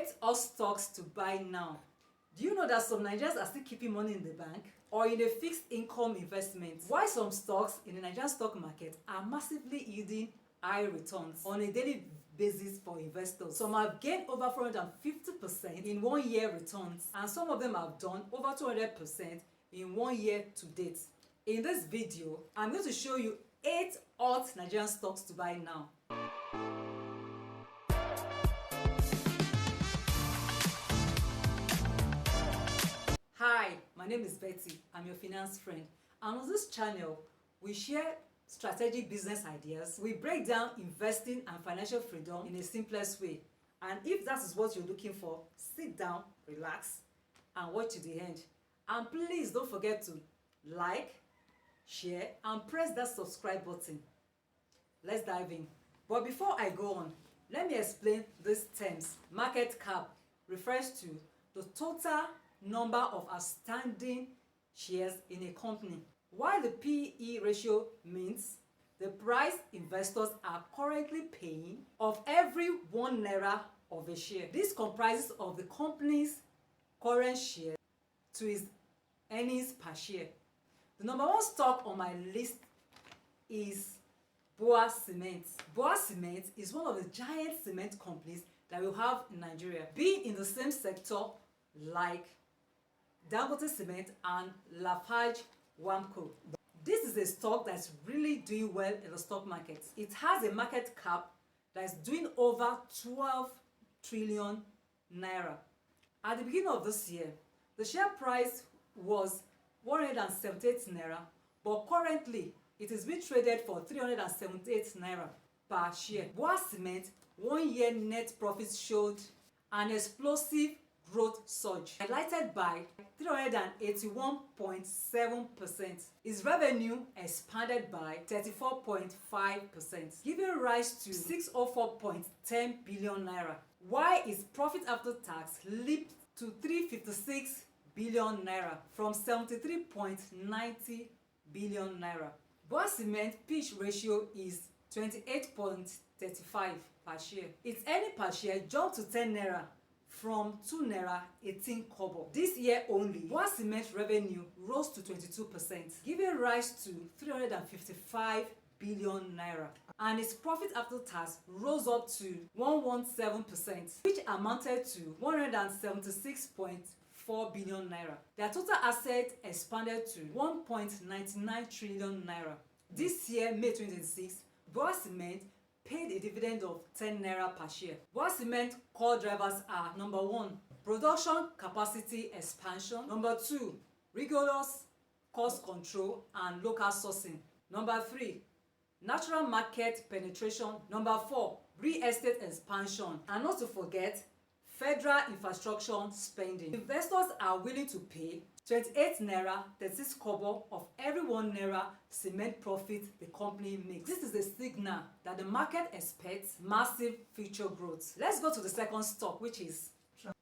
8 hot stocks to buy now. Do you know that some Nigerians are still keeping money in the bank or in a fixed income investment, while some stocks in the Nigerian stock market are massively yielding high returns on a daily basis for investors? Some have gained over 450% in 1 year returns, and some of them have done over 200% in 1 year to date. In this video, I'm going to show you 8 hot Nigerian stocks to buy now. Hi, my name is Betty. I'm your finance friend, and on this channel we share strategic business ideas. We break down investing and financial freedom in a simplest way. And if that is what you're looking for, sit down, relax, and watch to the end. And please don't forget to like, share, and press that subscribe button. Let's dive in. But before I go on, let me explain these terms. Market cap refers to the total number of outstanding shares in a company, while the P/E ratio means the price investors are currently paying of every 1 naira of a share. This comprises of the company's current share to its earnings per share. The number 1 stock on my list is Boa Cement. Boa Cement is one of the giant cement companies that we have in Nigeria, being in the same sector like Dangote Cement and Lafarge Wamco. This is a stock that's really doing well in the stock market. It has a market cap that is doing over 12 trillion naira. At the beginning of this year, the share price was 178 naira, but currently it is being traded for 378 naira per share. Boa Cement 1 year net profits showed an explosive growth surge, highlighted by 381.7%. Its revenue expanded by 34.5%, giving rise to 604.10 billion naira, while its profit after tax leaped to 356 billion naira from 73.90 billion naira. Boa Cement P/E ratio is 28.35 per share. Its earning per share jumped to 10 naira from 2 naira 18 kobo. This year only, Boa Cement revenue rose to 22%, giving rise to 355 billion naira, and its profit after tax rose up to 117%, which amounted to 176.4 billion naira. Their total assets expanded to 1.99 trillion naira. This year, May 2026, Boa Cement paid a dividend of 10 naira per share. Boa Cement core drivers are: number 1, production capacity expansion; number 2, rigorous cost control and local sourcing; number 3, natural market penetration; number 4, real estate expansion; and not to forget, federal infrastructure spending. Investors are willing to pay 28 naira 36 kobo of every 1 naira cement profit the company makes. This is a signal that the market expects massive future growth. Let's go to the second stock, which is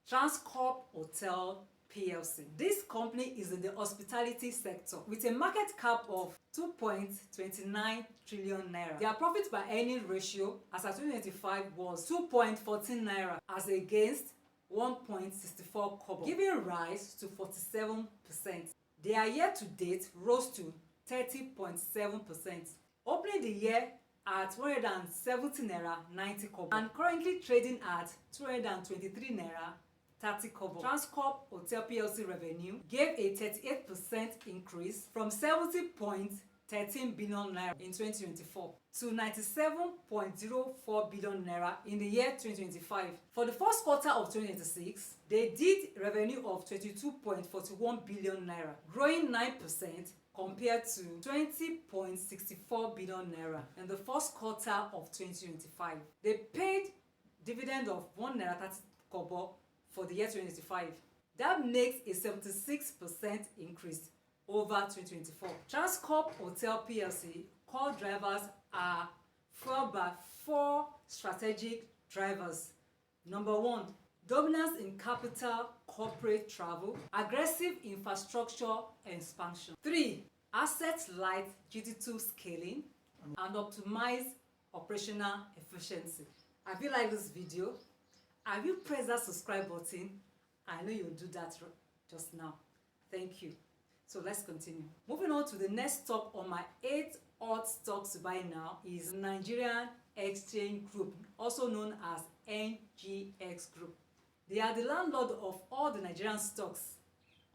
Transcorp Hotel PLC. This company is in the hospitality sector with a market cap of 2.29 trillion naira. Their profit by earning ratio as at 2025 was 2.14 naira as against 1.64 kobo, giving rise to 47%. Their year-to-date rose to 30.7%, opening the year at 170 naira 90 kobo and currently trading at 223 naira 30 kobo. Transcorp Hotel PLC revenue gave a 38% increase from 70.13 billion naira in 2024 to 97.04 billion naira in the year 2025. For the first quarter of 2026, they did revenue of 22.41 billion naira, growing 9% compared to 20.64 billion naira in the first quarter of 2025. They paid dividend of 1 naira 30 kobo for the year 2025. That makes a 76% increase over 2024. Transcorp Hotel PLC core drivers are fueled by 4 strategic drivers. Number 1, dominance in capital corporate travel, aggressive infrastructure expansion. 3, asset-light digital scaling and optimized operational efficiency. Have you liked this video? Have you pressed that subscribe button? I know you'll do that just now. Thank you. So let's continue. Moving on to the next stock on my 8 hot stocks to buy now is Nigerian Exchange Group, also known as NGX Group. They are the landlord of all the Nigerian stocks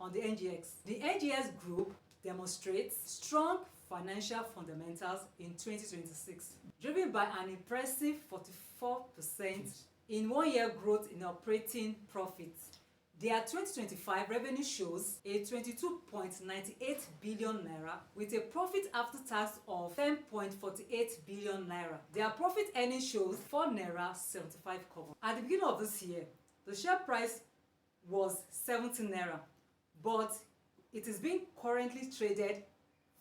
on the NGX. The NGX Group demonstrates strong financial fundamentals in 2026, driven by an impressive 44% in 1 year growth in operating profits. Their 2025 revenue shows a 22.98 billion naira with a profit after tax of 10.48 billion naira. Their profit earnings shows 4 naira 75 kobo. At the beginning of this year, the share price was 70 naira, but it is being currently traded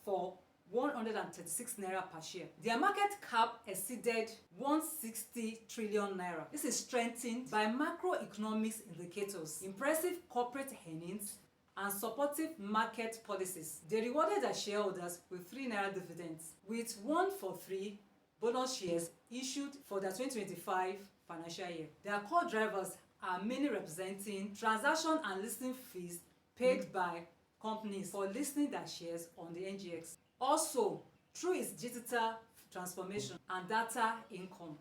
for 136 naira per share. Their market cap exceeded 160 trillion naira. This is strengthened by macroeconomics indicators, impressive corporate earnings, and supportive market policies. They rewarded their shareholders with 3 naira dividends, with 1-for-3 bonus shares issued for their 2025 financial year. Their core drivers are mainly representing transaction and listing fees paid by companies for listing their shares on the NGX. Also, through its digital transformation and data income.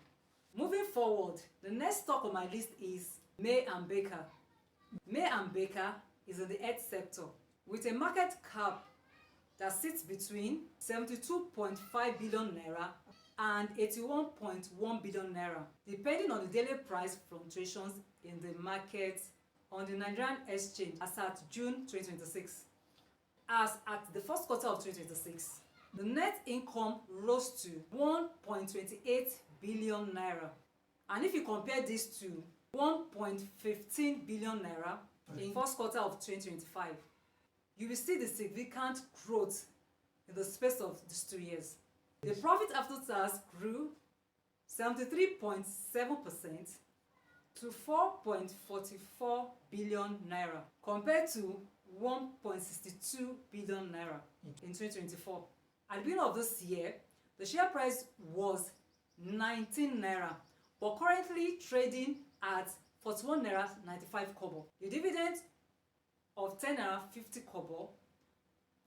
Moving forward, the next stock on my list is May & Baker. May & Baker is in the health sector with a market cap that sits between 72.5 billion naira and 81.1 billion naira, depending on the daily price fluctuations in the market on the Nigerian exchange as at June 2026. As at the first quarter of 2026, the net income rose to 1.28 billion naira. And if you compare this to 1.15 billion naira in first quarter of 2025, you will see the significant growth in the space of these 2 years. The profit after tax grew 73.7% to 4.44 billion naira compared to 1.62 billion naira in 2024. At the beginning of this year, the share price was 19 naira, but currently trading at 41 naira 95 kobo. The dividend of 10 naira 50 kobo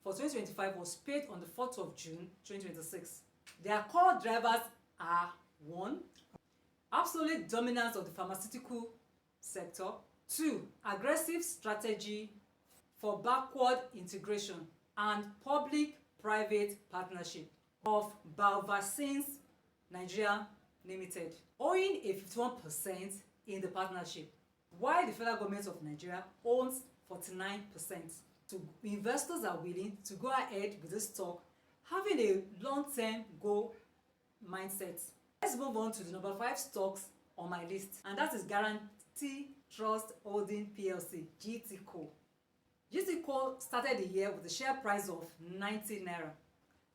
for 2025 was paid on the 4th of June 2026. Their core drivers are 1. Absolute dominance of the pharmaceutical sector. 2. Aggressive strategy for backward integration and public-private partnership of Vaccines Nigeria Limited, owning a 51% in the partnership, while the federal government of Nigeria owns 49%. So investors are willing to go ahead with this stock, having a long-term goal mindset. Let's move on to the number 5 stocks on my list, and that is Guarantee Trust Holding PLC, GTCO. GTCO started the year with a share price of 90 naira.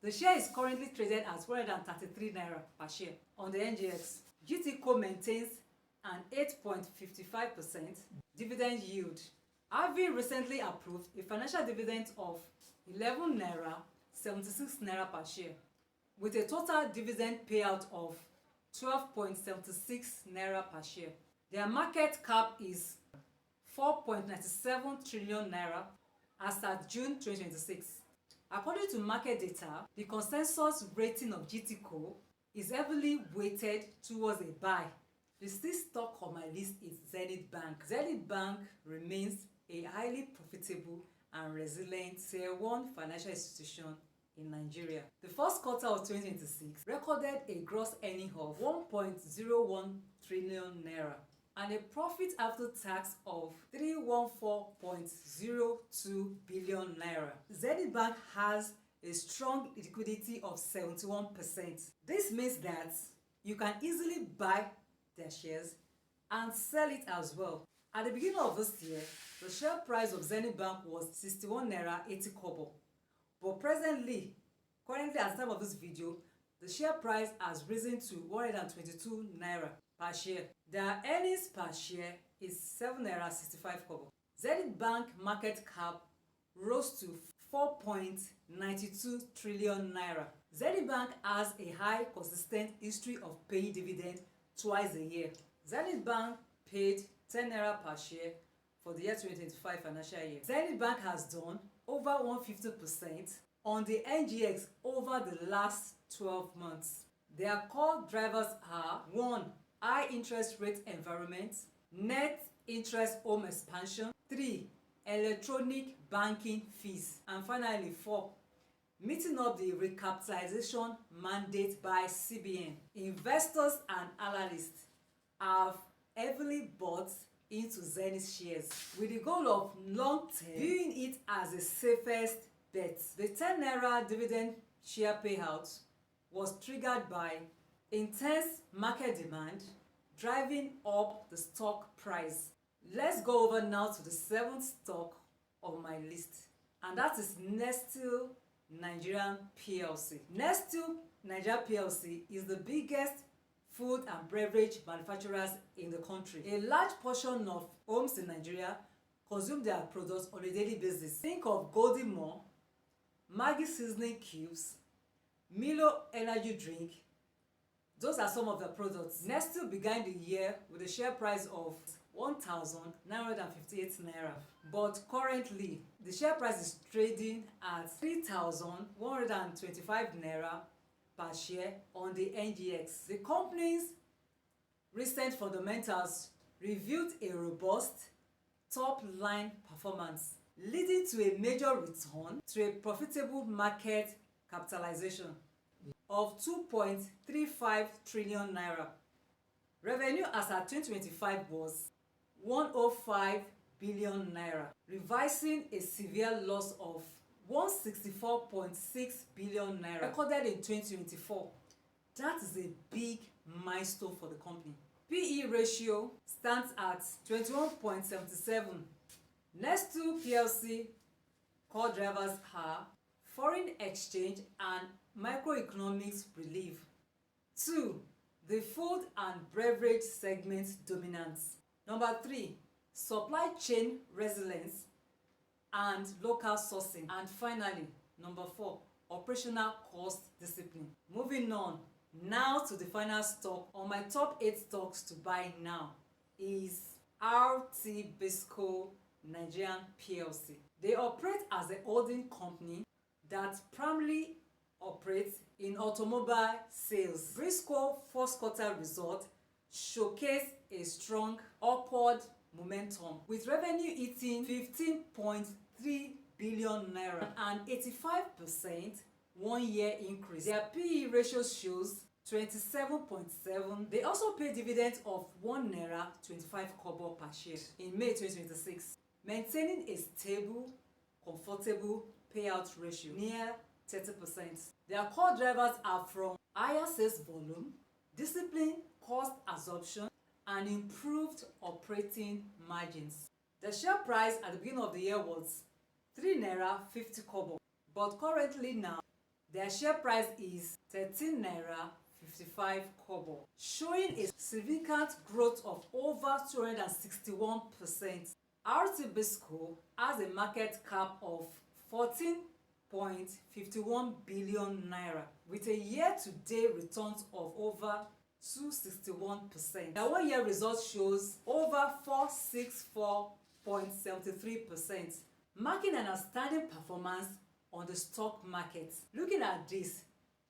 The share is currently traded at 133 naira per share on the NGX. GTCO maintains an 8.55% dividend yield, having recently approved a financial dividend of 11 naira 76 naira per share, with a total dividend payout of 12.76 naira per share. Their market cap is 4.97 trillion naira as at June 2026. According to market data, the consensus rating of GTCO is heavily weighted towards a buy. The sixth stock on my list is Zenith Bank. Zenith Bank remains a highly profitable and resilient Tier 1 financial institution in Nigeria. The first quarter of 2026 recorded a gross earning of 1.01 trillion naira and a profit after tax of 314.02 billion naira. Zenith Bank has a strong liquidity of 71%. This means that you can easily buy their shares and sell it as well. At the beginning of this year, the share price of Zenith Bank was 61 naira 80 kobo. But currently at the time of this video, the share price has risen to 122 naira per share. Their earnings per share is 7 naira 65 kobo. Zenith Bank market cap rose to 4.92 trillion naira. Zenith Bank has a high consistent history of paying dividend twice a year. Zenith Bank paid 10 naira per share for the year 2025 financial year. Zenith Bank has done over 150% on the NGX over the last 12 months. Their core drivers are 1. High interest rate environment, net interest home expansion, 3. Electronic banking fees, and finally 4. Meeting up the recapitalization mandate by CBN. Investors and analysts have heavily bought into Zenith shares with the goal of long-term viewing it as the safest bet. The 10 naira dividend share payout was triggered by intense market demand driving up the stock price. Let's go over now to the 7th stock on my list, and that is Nestle Nigerian PLC. Nestle Nigeria PLC is the biggest food and beverage manufacturers in the country. A large portion of homes in Nigeria consume their products on a daily basis. Think of Golden More, Maggi seasoning cubes, Milo energy drink. Those are some of the products. Nestle began the year with a share price of 1,958 naira, but currently the share price is trading at 3,125 naira per share on the NGX. The company's recent fundamentals revealed a robust top-line performance, leading to a major return to a profitable market capitalization of 2.35 trillion naira. Revenue as at 2025 was 105 billion naira, revising a severe loss of 164.6 billion naira recorded in 2024. That is a big milestone for the company. PE ratio stands at 21.77. Nestle PLC core drivers are foreign exchange and microeconomics relief. 2. The food and beverage segment dominance. Number 3. Supply chain resilience and local sourcing. And finally, number 4. Operational cost discipline. Moving on now to the final stock on my top 8 stocks to buy now is RT Bisco Nigerian PLC. They operate as a holding company that primarily operates in automobile sales. Briscoe first quarter result showcased a strong upward momentum with revenue hitting 15.3 billion naira, an 85% one-year increase. Their PE ratio shows 27.7. They also pay dividends of 1 naira 25 kobo per share in May 2026, maintaining a stable, comfortable payout ratio near 30%. Their core drivers are from higher sales volume, disciplined cost absorption, and improved operating margins. The share price at the beginning of the year was 3 naira 50 kobo, but currently now their share price is 13 naira 55 kobo, showing a significant growth of over 261%. RT Bisco has a market cap of 14.51 billion naira with a year-to-date returns of over 261%. Their one-year result shows over 464.73%, marking an outstanding performance on the stock market. Looking at this,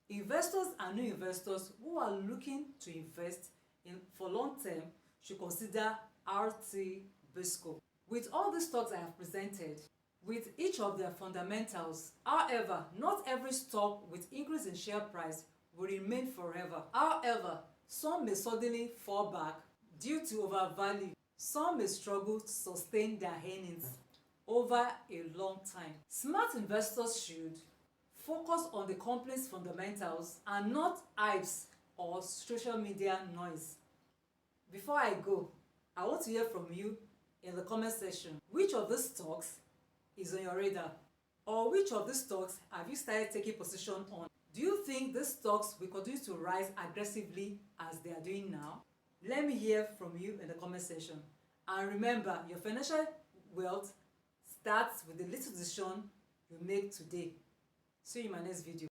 investors and new investors who are looking to invest in for long term should consider RT Bisco. With all the stocks I have presented, with each of their fundamentals, however, not every stock with increase in share price will remain forever. However, some may suddenly fall back due to overvalue. Some may struggle to sustain their earnings over a long time. Smart investors should focus on the company's fundamentals and not hypes or social media noise. Before I go, I want to hear from you in the comment section. Which of these stocks is on your radar? Or which of these stocks have you started taking position on? Do you think these stocks will continue to rise aggressively as they are doing now? Let me hear from you in the comment section. And remember, your financial wealth starts with the little decision you make today. See you in my next video.